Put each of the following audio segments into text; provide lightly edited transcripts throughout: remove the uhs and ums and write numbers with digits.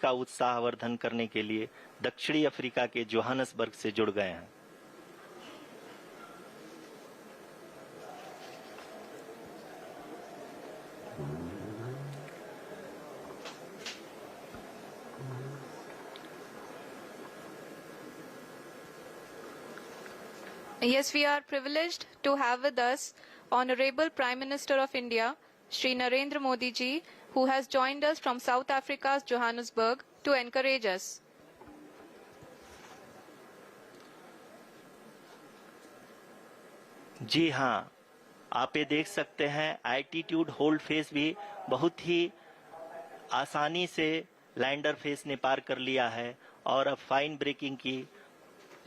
का उत्साहवर्धन करने के लिए दक्षिणी अफ्रीका के जोहानसबर्ग से जुड़ गए हैं। Yes, we are privileged to have with us Honorable Prime Minister of India, Shri Narendra Modi ji, who has joined us from South Africa's Johannesburg to encourage us. जी हाँ, आप ये देख सकते हैं एल्टीट्यूड होल्ड फेस भी बहुत ही आसानी से लैंडर फेस ने पार कर लिया है और अब फाइन ब्रेकिंग की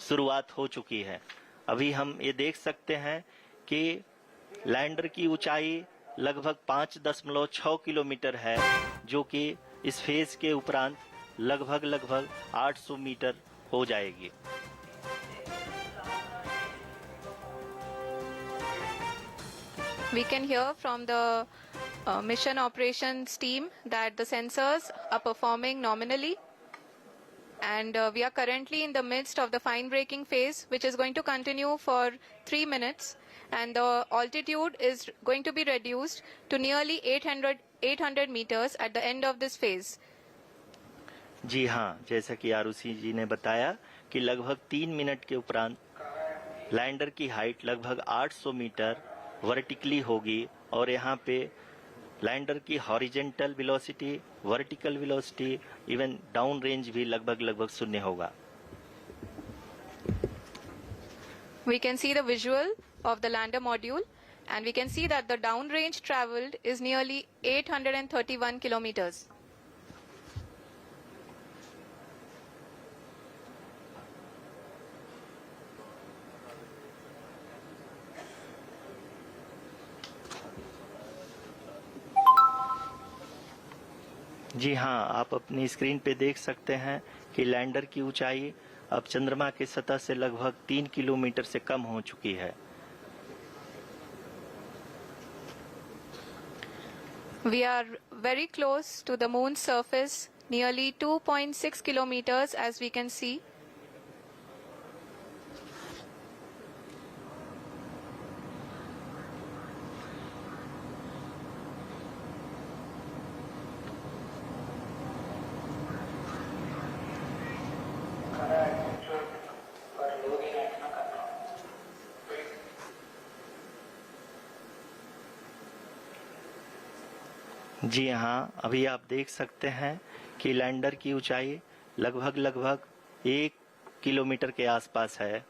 शुरुआत हो चुकी है। अभी हम ये देख सकते हैं कि लैंडर की ऊंचाई लगभग 5.6 किलोमीटर है, जो कि इस फेज के उपरांत लगभग 800 मीटर हो जाएगी। We can hear from the mission operations team that the sensors are performing nominally, and we are currently in the midst of the fine braking phase, which is going to continue for 3 minutes, and the altitude is going to be reduced to nearly 800 meters at the end of this phase. जी हाँ, जैसा कि आरुषि जी ने बताया कि लगभग 3 minute के उपरांत lander की हाइट लगभग 800 मीटर वर्टिकली होगी और यहाँ पे लैंडर की horizontal velocity, vertical velocity, even down range भी लगभग शून्य होगा। We can see the visual of the lander module, and we can see that the down range traveled is nearly 831 kilometers. जी हाँ, आप अपनी स्क्रीन पे देख सकते हैं कि लैंडर की ऊंचाई अब चंद्रमा की सतह से लगभग 3 किलोमीटर से कम हो चुकी है। We are very close to the moon's surface, nearly 2.6 kilometers, as we can see. जी हाँ, अभी आप देख सकते हैं कि लैंडर की ऊंचाई लगभग 1 किलोमीटर के आसपास है।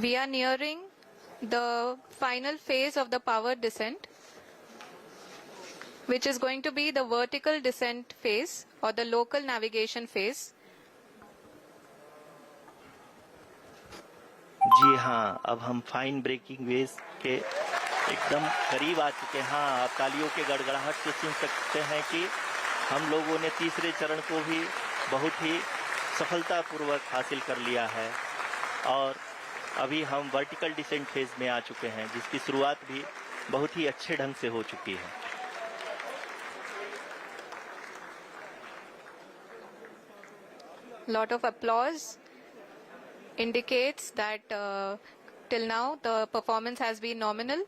We are nearing the final phase of the power descent, which is going to be the vertical descent phase or the local navigation phase. जी हाँ, अब हम फाइन ब्रेकिंग वेज के एकदम करीब आ चुके हैं। हाँ, आप तालियों के गड़गड़ाहट से सुन सकते हैं कि हम लोगों ने तीसरे चरण को भी बहुत ही सफलतापूर्वक हासिल कर लिया है और अभी हम वर्टिकल डिसेंट फेज में आ चुके हैं, जिसकी शुरुआत भी बहुत ही अच्छे ढंग से हो चुकी है। Lot of applause indicates that till now the performance has been nominal.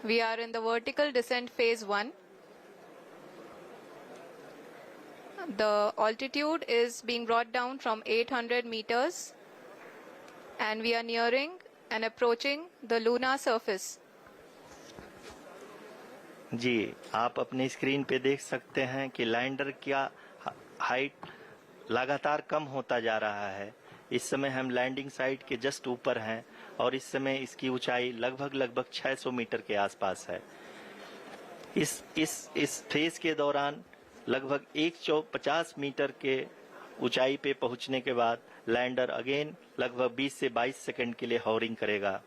We are in the vertical descent phase 1. The altitude is being brought down from 800 meters and we are nearing and approaching the lunar surface. जी, आप अपनी screen पे देख सकते हैं कि lander का height लगातार कम होता जा रहा है। इस समय हम लैंडिंग साइट के जस्ट ऊपर हैं और इस समय इसकी ऊंचाई लगभग 600 मीटर के आसपास है। इस फेज के दौरान लगभग 150 मीटर के ऊंचाई पे पहुंचने के बाद लैंडर अगेन लगभग 20 से 22 सेकंड के लिए हॉवरिंग करेगा।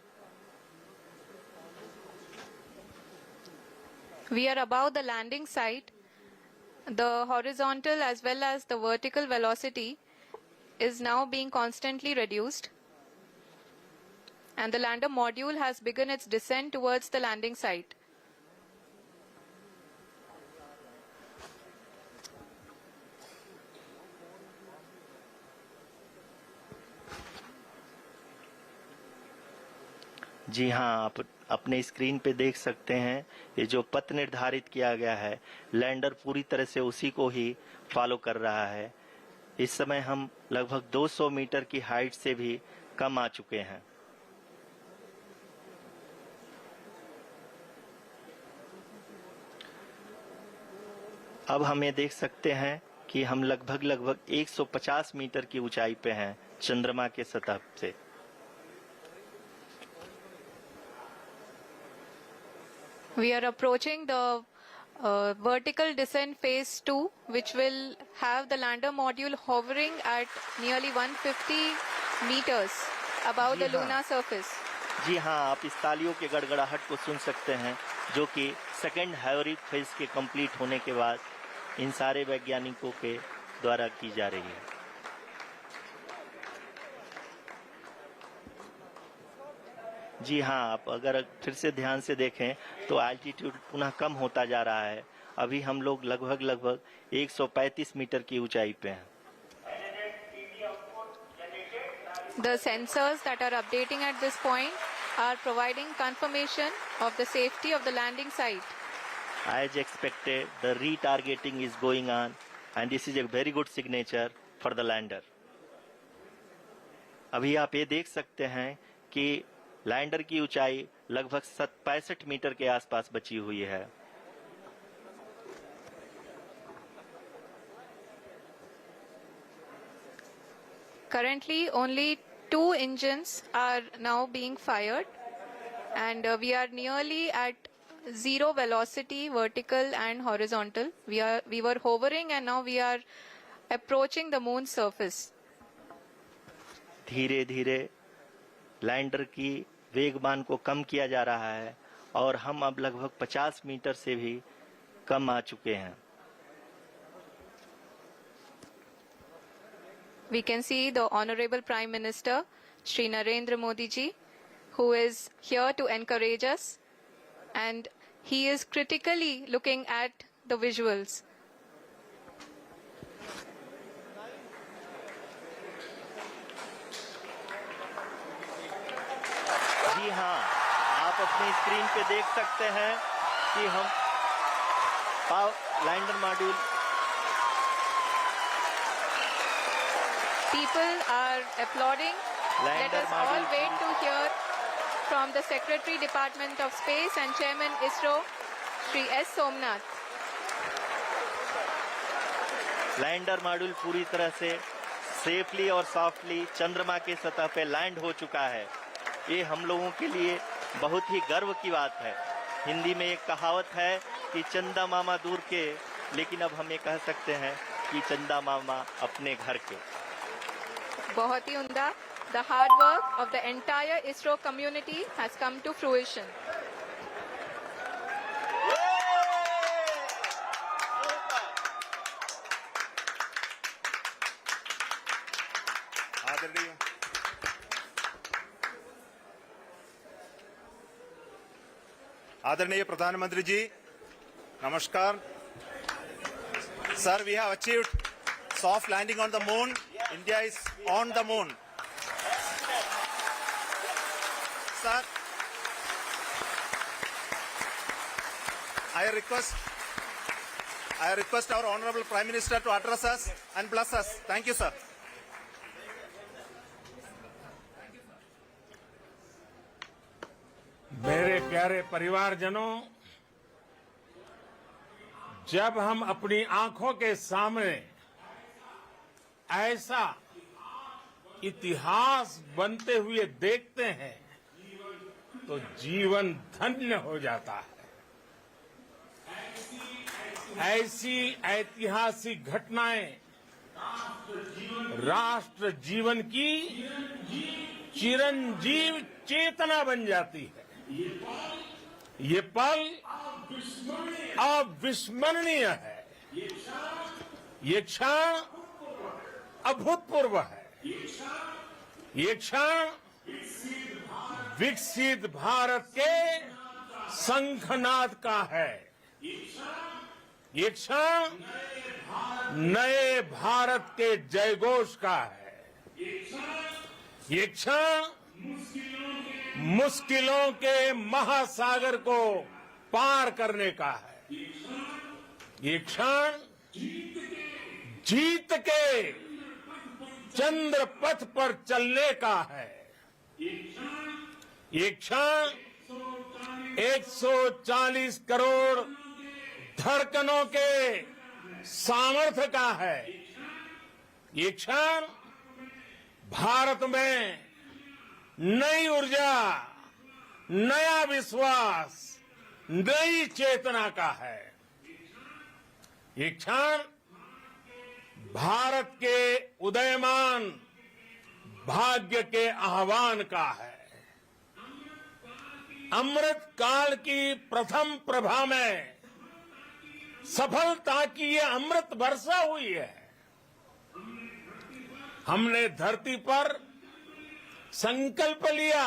We are above the landing site. The horizontal as well as the vertical velocity is now being constantly reduced. and the lander module has begun its descent towards the landing site. जी हाँ, आप अपने screen पे देख सकते हैं ये जो पथ निर्धारित किया गया है, लैंडर पूरी तरह से उसी को ही फॉलो कर रहा है। इस समय हम लगभग 200 मीटर की हाइट से भी कम आ चुके हैं। अब हम ये देख सकते हैं कि हम लगभग 150 मीटर की ऊंचाई पे हैं चंद्रमा के सतह से। We are approaching the vertical descent phase 2, which will have the lander module hovering at nearly 150 meters above the lunar surface. जी हाँ, आप इस तालियों के गड़गड़ाहट को सुन सकते हैं, जो कि सेकेंड हाइब्रिड फेज के कंप्लीट होने के बाद इन सारे वैज्ञानिकों के द्वारा की जा रही है। जी हाँ, आप अगर फिर से ध्यान से देखें तो एल्टीट्यूड पुनः कम होता जा रहा है। अभी हम लोग लगभग 135 मीटर की ऊंचाई पे हैं। The sensors that are updating at this point are providing confirmation of the safety of the landing site. As expected, the retargeting is going on and this is a very good signature for the lander. अभी आप ये देख सकते हैं कि lander की ऊंचाई लगभग 65 मीटर के आसपास बची हुई है। Currently, only 2 engines are now being fired, and we are nearly at zero velocity, vertical and horizontal. We were hovering, and now we are approaching the moon's surface. धीरे धीरे लैंडर की वेगमान को कम किया जा रहा है और हम अब लगभग 50 मीटर से भी कम आ चुके हैं। We can see the Honorable Prime Minister, Shri Narendra Modi ji, who is here to encourage us, and he is critically looking at the visuals. जी हाँ, आप अपनी स्क्रीन पे देख सकते हैं कि हम lander module People are applauding. Let us all wait to hear from the Secretary Department of Space and Chairman ISRO, Shri S. Somnath. Lander module पूरी तरह से सेफली और सॉफ्टली चंद्रमा के सतह पे लैंड हो चुका है। ये हम लोगों के लिए बहुत ही गर्व की बात है। हिंदी में एक कहावत है कि चंदा मामा दूर के, लेकिन अब हम ये कह सकते हैं कि चंदा मामा अपने घर के। बहुत ही उम्दा. The hard work of the entire ISRO community has come to fruition. आदरणीय प्रधानमंत्री जी, नमस्कार. Sir, we have achieved soft landing on the moon. India is on the moon. Sir, I request our Honorable Prime Minister to address us and bless us. Thank you, sir. मेरे प्यारे परिवारजनों, जब हम अपनी आंखों के सामने ऐसा इतिहास बनते हुए देखते हैं तो जीवन धन्य हो जाता है। ऐसी ऐतिहासिक घटनाएं राष्ट्र जीवन की चिरंजीव चेतना बन जाती है। ये पल अविस्मरणीय है। ये क्षण अभूतपूर्व है। ये क्षण विकसित भारत के शंखनाद का है। ये क्षण नए भारत के जयघोष का है। ये क्षण मुश्किलों के महासागर को पार करने का है। ये क्षण जीत के चंद्र पथ पर चलने का है। ये क्षण 140 करोड़ धड़कनों के सामर्थ्य का है। ये क्षण भारत में नई ऊर्जा, नया विश्वास, नई चेतना का है। ये क्षण भारत के उदयमान भाग्य के आह्वान का है। अमृत काल की प्रथम प्रभा में सफलता की ये अमृत वर्षा हुई है। हमने धरती पर संकल्प लिया